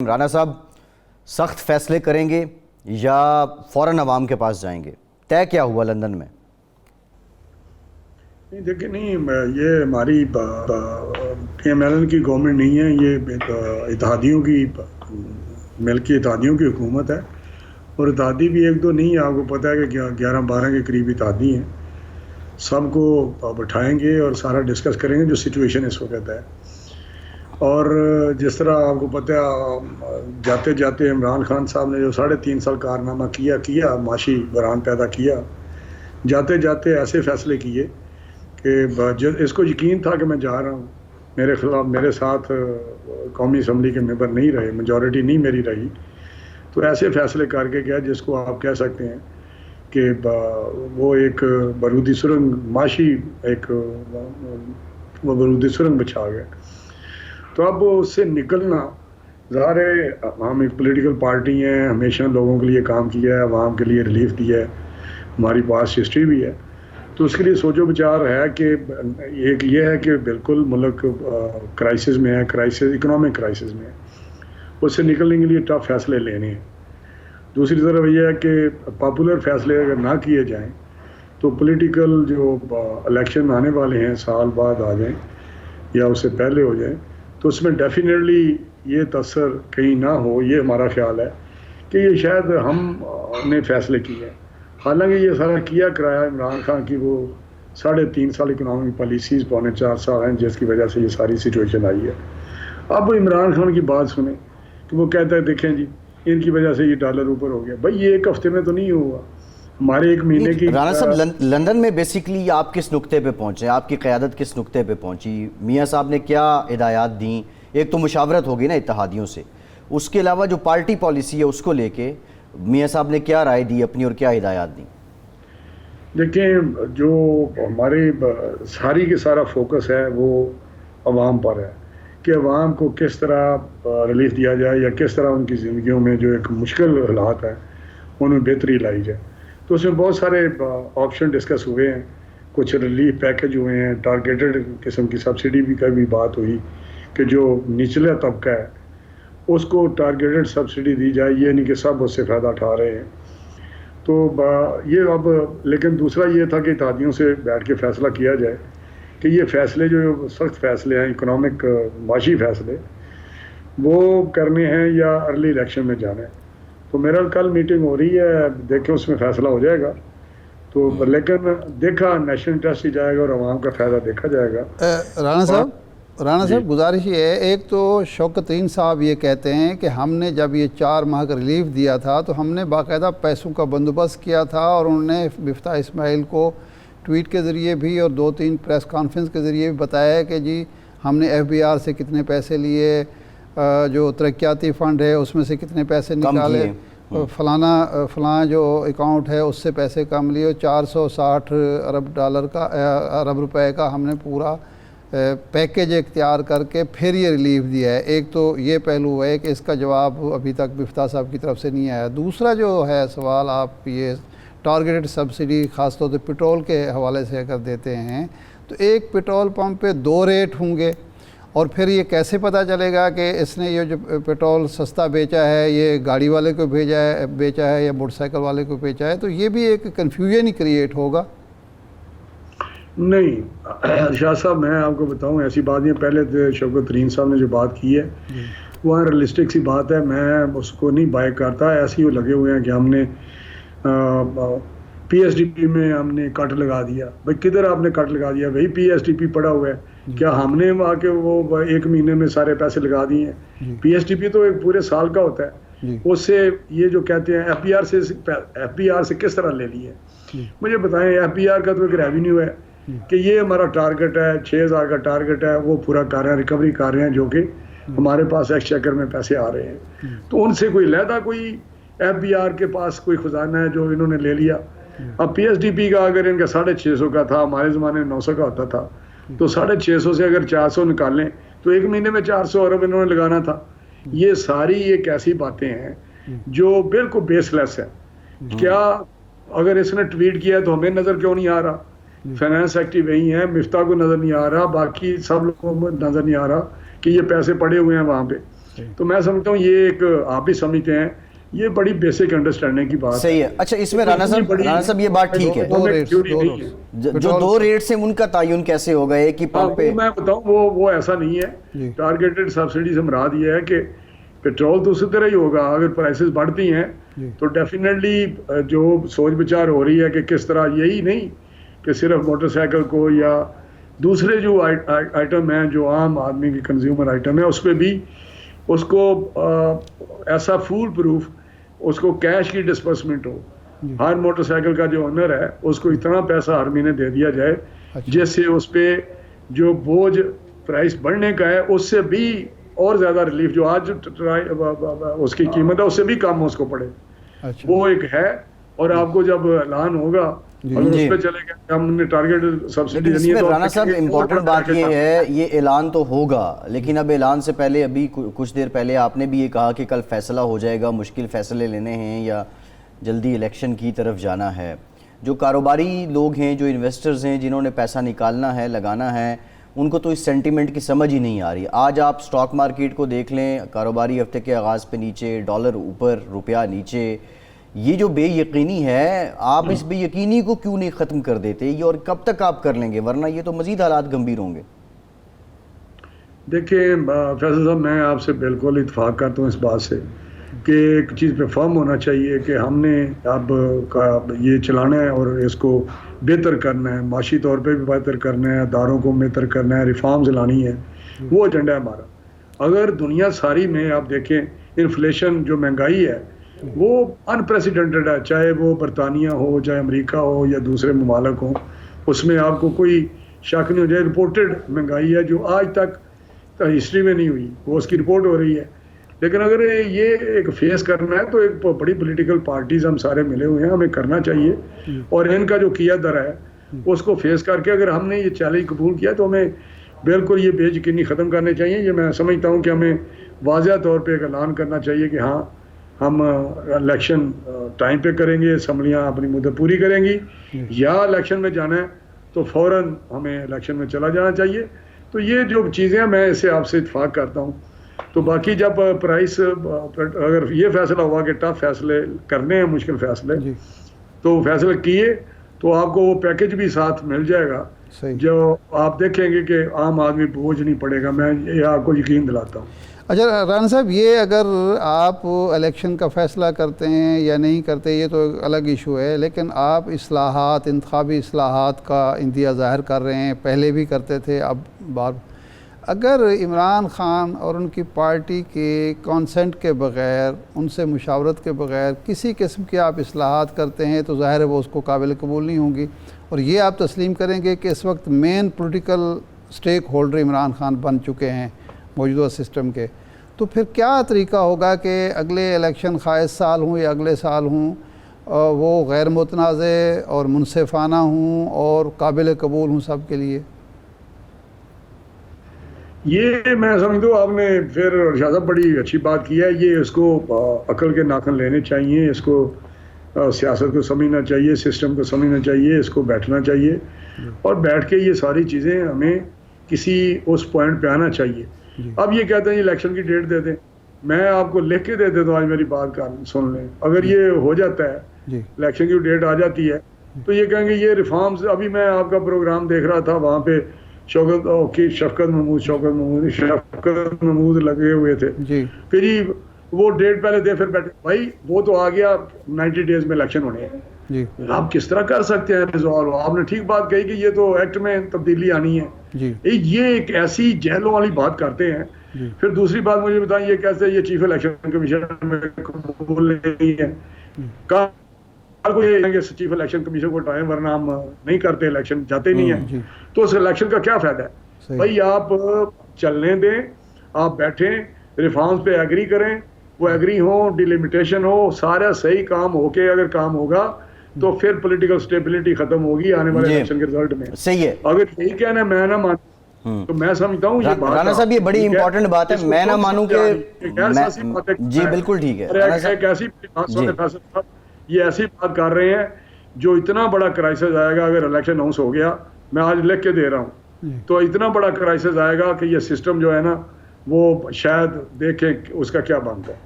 राना साहब सख्त फैसले करेंगे या फ़ौरन अवाम के पास जाएंगे, तय क्या हुआ लंदन में? नहीं देखिए, नहीं ये हमारी PMLN की गवर्नमेंट नहीं है, ये इत्तेहादियों की मिल की इत्तेहादियों की हुकूमत है। और इत्तेहादी भी एक दो नहीं है, आपको पता है कि 11-12 के करीब इत्तेहादी हैं। सबको बैठाएंगे और सारा डिस्कस करेंगे जो सिचुएशन इस वक्त है। और जिस तरह आपको पता है, जाते जाते इमरान खान साहब ने जो 3.5 साल कारनामा किया माशी बहरान पैदा किया, जाते जाते ऐसे फैसले किए कि इसको यकीन था कि मैं जा रहा हूँ, मेरे खिलाफ मेरे साथ कौमी असम्बली के मेंबर नहीं रहे, मेजॉरिटी नहीं मेरी रही, तो ऐसे फैसले करके गया जिसको आप कह सकते हैं कि वो एक बारूदी सुरंग माशी वो बारूदी सुरंग बिछा गया। तो अब उससे निकलना, ज़ाहिर है हम एक पॉलिटिकल पार्टी हैं, हमेशा लोगों के लिए काम किया है, आवाम के लिए रिलीफ दिया है, हमारी पास हिस्ट्री भी है। तो उसके लिए सोचो विचार है कि एक ये है कि बिल्कुल मुल्क क्राइसिस में है, इकोनॉमिक क्राइसिस में है, उससे निकलने के लिए टफ फैसले लेने हैं। दूसरी तरफ ये है कि पॉपुलर फैसले अगर ना किए जाएं तो पॉलिटिकल जो इलेक्शन आने वाले हैं साल बाद आ जाएं या उससे पहले हो जाएं, तो उसमें डेफिनेटली ये तसर कहीं ना हो, ये हमारा ख्याल है कि ये शायद हमने फैसले किए हैं। हालांकि ये सारा किया कराया इमरान खान की वो 3.5 साल इकोनॉमिक पॉलिसीज़ 4.25 साल हैं जिसकी वजह से ये सारी सिचुएशन आई है। अब इमरान खान की बात सुने कि वो कहता है देखें जी इनकी वजह से ये डॉलर ऊपर हो गया। भाई ये एक हफ्ते में तो नहीं हुआ, हमारे एक महीने की। राना साहब लंदन में बेसिकली आप किस नुक्ते पे पहुंचे, आपकी क़यादत किस नुक्ते पे पहुंची, मियाँ साहब ने क्या हिदायत दी? एक तो मुशावरत होगी ना इत्तेहादियों से, उसके अलावा जो पार्टी पॉलिसी है उसको लेके मियाँ साहब ने क्या राय दी अपनी और क्या हिदायत दी? देखें, जो हमारे सारी के सारा फोकस है वो अवाम पर है कि अवाम को किस तरह रिलीफ दिया जाए या किस तरह उनकी ज़िंदगियों में जो एक मुश्किल हालात है उनमें बेहतरी लाई जाए। तो उसमें बहुत सारे ऑप्शन डिस्कस हुए हैं, कुछ रिलीफ पैकेज हुए हैं, टारगेटेड किस्म की सब्सिडी भी का भी बात हुई कि जो निचला तबका है उसको टारगेटेड सब्सिडी दी जाए, ये नहीं कि सब उससे फ़ायदा उठा रहे हैं। तो ये अब लेकिन दूसरा ये था कि इत्तेहादियों से बैठ के फ़ैसला किया जाए कि ये फ़ैसले जो सख्त फ़ैसले हैं, इकोनॉमिक माशी फ़ैसले, वो करने हैं या अर्ली इलेक्शन में जाना है। तो मेरा कल मीटिंग हो रही है, देखें उसमें फ़ैसला हो जाएगा। तो लेकिन देखा नेशनल इंटरेस्ट ही जाएगा और आवाम का फ़ायदा देखा जाएगा। राना साहब गुजारिश ये है, एक तो शौकत साहब ये कहते हैं कि हमने जब ये 4 माह का रिलीफ दिया था तो हमने बाकायदा पैसों का बंदोबस्त किया था, और उन्होंने मिफ्ता इस्माइल को ट्वीट के ज़रिए भी और 2-3 प्रेस कॉन्फ्रेंस के ज़रिए भी बताया कि जी हमने FBR से कितने पैसे लिए, जो तरक्याती फ़ंड है उसमें से कितने पैसे निकाले, फ़लाना जो अकाउंट है उससे पैसे कम लिए, 460 अरब रुपए का हमने पूरा पैकेज इख्तियार करके फिर ये रिलीफ दिया है। एक तो ये पहलू है कि इसका जवाब अभी तक मिफ्ता साहब की तरफ से नहीं आया। दूसरा जो है सवाल, आप ये टारगेटेड सब्सिडी ख़ासतौर से पेट्रोल के हवाले से अगर देते हैं तो एक पेट्रोल पंप पे 2 रेट होंगे, और फिर ये कैसे पता चलेगा कि इसने ये जो पेट्रोल सस्ता बेचा है ये गाड़ी वाले को बेचा है या मोटरसाइकिल वाले को बेचा है? तो ये भी एक कन्फ्यूजन ही क्रिएट होगा। नहीं शाह साहब, मैं आपको बताऊं ऐसी बात नहीं। पहले शौकत साहब ने जो बात की है वह रियलिस्टिक सी बात है, मैं उसको नहीं बाय करता। ऐसे ही लगे हुए हैं कि हमने PSDP में हमने कट लगा दिया। भाई किधर आपने कट लगा दिया? भाई PSDP पड़ा हुआ है, क्या हमने वहाँ के वो 1 महीने में सारे पैसे लगा दिए हैं? PSDP तो एक पूरे साल का होता है, उससे ये जो कहते हैं FBR से किस तरह ले लिए? मुझे बताएं, FBR का तो एक रेवेन्यू है कि ये हमारा टारगेट है, 6,000 का टारगेट है, वो पूरा कर रहे हैं, रिकवरी कर रहे हैं, जो कि हमारे पास एक्सचेकर में पैसे आ रहे हैं। तो उनसे कोई लहदा कोई FBR के पास कोई खजाना है जो इन्होंने ले लिया? अब PSDP का अगर इनका 650 का था, हमारे ज़माने में 900 का होता था, तो 650 से अगर 400 निकालें तो 1 महीने में 400 अरब इन्होंने लगाना था। ये सारी एक ऐसी बातें हैं जो बिल्कुल बेसलेस है। क्या अगर इसने ट्वीट किया तो हमें नज़र क्यों नहीं आ रहा? फाइनेंस सेक्रेटरी वही है, मिफ्ता को नज़र नहीं आ रहा, बाकी सब लोगों को नज़र नहीं आ रहा कि ये पैसे पड़े हुए हैं वहाँ पे। तो मैं समझता हूँ ये एक, आप भी समझते हैं, ये बड़ी बेसिक अंडरस्टैंडिंग की बात सही है। अच्छा, इसमें राणा साहब ये बात ठीक है, जो 2 रेट्स हैं उनका तायुन कैसे होगा? एक ही पंप पे मैं बताऊं, वो ऐसा नहीं है। टारगेटेड सब्सिडीज हम राह दिया है कि पेट्रोल तो उसी तरह ही होगा, अगर प्राइसेस बढ़ती हैं तो डेफिनेटली जो सोच विचार हो रही है कि किस तरह, यही नहीं कि सिर्फ मोटरसाइकिल को या दूसरे जो आइटम हैं जो आम आदमी की कंज्यूमर आइटम है उस पर भी उसको ऐसा फूल प्रूफ उसको कैश की डिस्बर्समेंट हो। हर मोटरसाइकिल का जो ओनर है उसको इतना पैसा हर महीने दे दिया जाए जिससे उस पर जो बोझ प्राइस बढ़ने का है उससे भी और ज़्यादा रिलीफ, जो आज उसकी कीमत है उससे भी कम उसको पड़े। वो एक है। और आपको जब ऐलान होगा अगर उस पर चलेगा, हमने टारगेट सब्सिडी नहीं है। राणा साहब इम्पोर्टेंट बात ये है, ये ऐलान तो होगा लेकिन अब ऐलान से पहले अभी कुछ देर पहले आपने भी ये कहा कि कल फैसला हो जाएगा, मुश्किल फैसले लेने हैं या जल्दी इलेक्शन की तरफ जाना है। जो कारोबारी लोग हैं, जो इन्वेस्टर्स हैं, जिन्होंने पैसा निकालना है, लगाना है, उनको तो इस सेंटीमेंट की समझ ही नहीं आ रही। आज आप स्टॉक मार्केट को देख लें, कारोबारी हफ्ते के आगाज़ पे नीचे, डॉलर ऊपर, रुपया नीचे। ये जो बेयकीनी है, आप इस बेयकीनी को क्यों नहीं ख़त्म कर देते ये, और कब तक आप कर लेंगे? वरना ये तो मज़ीद हालात गंभीर होंगे। देखिए फैसल साहब, मैं आपसे बिल्कुल इत्तेफाक करता हूँ इस बात से कि एक चीज़ पे फर्म होना चाहिए कि हमने अब ये चलाना है और इसको बेहतर करना है, माशी तौर पे भी बेहतर करना है, अदारों को बेहतर करना है, रिफॉर्म्स लानी है, वो एजेंडा है हमारा। अगर दुनिया सारी में आप देखें इन्फ्लेशन, जो महंगाई है वो अनप्रेसिडेंटेड है, चाहे वो बरतानिया हो, चाहे अमेरिका हो या दूसरे ममालिक हो, उसमें आपको कोई शक नहीं हो जाए। रिपोर्टेड महंगाई है जो आज तक हिस्ट्री में नहीं हुई, वो उसकी रिपोर्ट हो रही है। लेकिन अगर ये एक फेस करना है तो एक बड़ी पॉलिटिकल पार्टीज हम सारे मिले हुए हैं, हमें करना चाहिए। और इनका जो किया दर है उसको फेस करके अगर हमने ये चैलेंज कबूल किया तो हमें बिल्कुल ये बेयकीनी ख़त्म करने चाहिए। ये मैं समझता हूँ कि हमें वाज़ह तौर पे एक ऐलान करना चाहिए कि हाँ, हम इलेक्शन टाइम पे करेंगे, असम्बलियाँ अपनी मुद्दत पूरी करेंगी, या इलेक्शन में जाना है तो फ़ौरन हमें इलेक्शन में चला जाना चाहिए। तो ये जो चीज़ें हैं, मैं इससे आपसे इत्तेफाक करता हूँ। तो बाकी जब प्राइस, अगर ये फैसला हुआ कि टफ फैसले करने हैं, मुश्किल फैसले, तो फैसले किए तो आपको वो पैकेज भी साथ मिल जाएगा जो आप देखेंगे कि आम आदमी बोझ नहीं पड़ेगा। मैं ये आपको यकीन दिलाता हूँ। अच्छा राणा साहब, ये अगर आप इलेक्शन का फ़ैसला करते हैं या नहीं करते ये तो एक अलग इशू है, लेकिन आप इस्लाहात, इंतखाबी इस्लाहात का इंतज़ार ज़ाहिर कर रहे हैं, पहले भी करते थे, अब बार। अगर इमरान ख़ान और उनकी पार्टी के कंसेंट के बग़ैर, उनसे मुशावरत के बग़ैर किसी किस्म के आप इस्लाहात करते हैं तो ज़ाहिर है वो उसको काबिल कबूल नहीं होंगी। और ये आप तस्लीम करेंगे कि इस वक्त main political stakeholder Imran Khan बन चुके हैं मौजूदा सिस्टम के, तो फिर क्या तरीका होगा कि अगले इलेक्शन ख़ाइस साल हों या अगले साल हों, वो गैर मुतनाज़े और मुनसिफ़ाना हों और काबिल कबूल हों सब के लिए? ये मैं समझता हूँ आपने फिर अर्शाद साहब बड़ी अच्छी बात की है। ये इसको अकल के नाखन लेने चाहिए, इसको सियासत को समझना चाहिए, सिस्टम को समझना चाहिए, इसको बैठना चाहिए और बैठ के ये सारी चीज़ें हमें किसी उस पॉइंट पे आना चाहिए। अब ये कहते हैं इलेक्शन की डेट दे दें, मैं आपको लिख के दे देता हूँ, आज मेरी बात कर सुन लें। अगर ये हो जाता है, इलेक्शन की डेट आ जाती है, तो ये कहेंगे ये रिफॉर्म्स, अभी मैं आपका प्रोग्राम देख रहा था, वहाँ पे शफकत महमूद लगे हुए थे कि जी वो डेट पहले दे फिर बैठे। भाई वो तो आ गया, 90 डेज में इलेक्शन होने हैं। आप किस तरह कर सकते हैं रिजॉल्व? आपने ठीक बात कही कि ये तो एक्ट में तब्दीली आनी है। ये एक ऐसी जेलों वाली बात करते हैं। फिर दूसरी बात मुझे बताएं, ये कैसे ये चीफ इलेक्शन कमीशन में कबूल नहीं है? को ये चीफ इलेक्शन कमीशन को टाइम, वरना हम नहीं करते, इलेक्शन जाते नहीं है। तो उस इलेक्शन का क्या फायदा है? भाई आप चलने दें, आप बैठें, रिफॉर्म्स पे एग्री करें, वो एग्री हो, डिलिमिटेशन हो, सारा सही काम होके अगर काम होगा तो फिर पॉलिटिकल स्टेबिलिटी खत्म होगी आने वाले इलेक्शन के रिजल्ट में। सही है। अगर यही कहना मैं ना मान, तो मैं समझता हूँ ये बात, राणा साहब ये बड़ी इंपॉर्टेंट बात है, मैं ना मानूं कि जी बिल्कुल ठीक है। ये ऐसी बात कर रहे हैं जो इतना बड़ा क्राइसिस आएगा अगर इलेक्शन अनाउंस हो गया, मैं आज लिख के दे रहा हूँ, तो इतना बड़ा क्राइसिस आएगा कि ये सिस्टम जो है ना वो शायद देखें कि उसका क्या बनता है।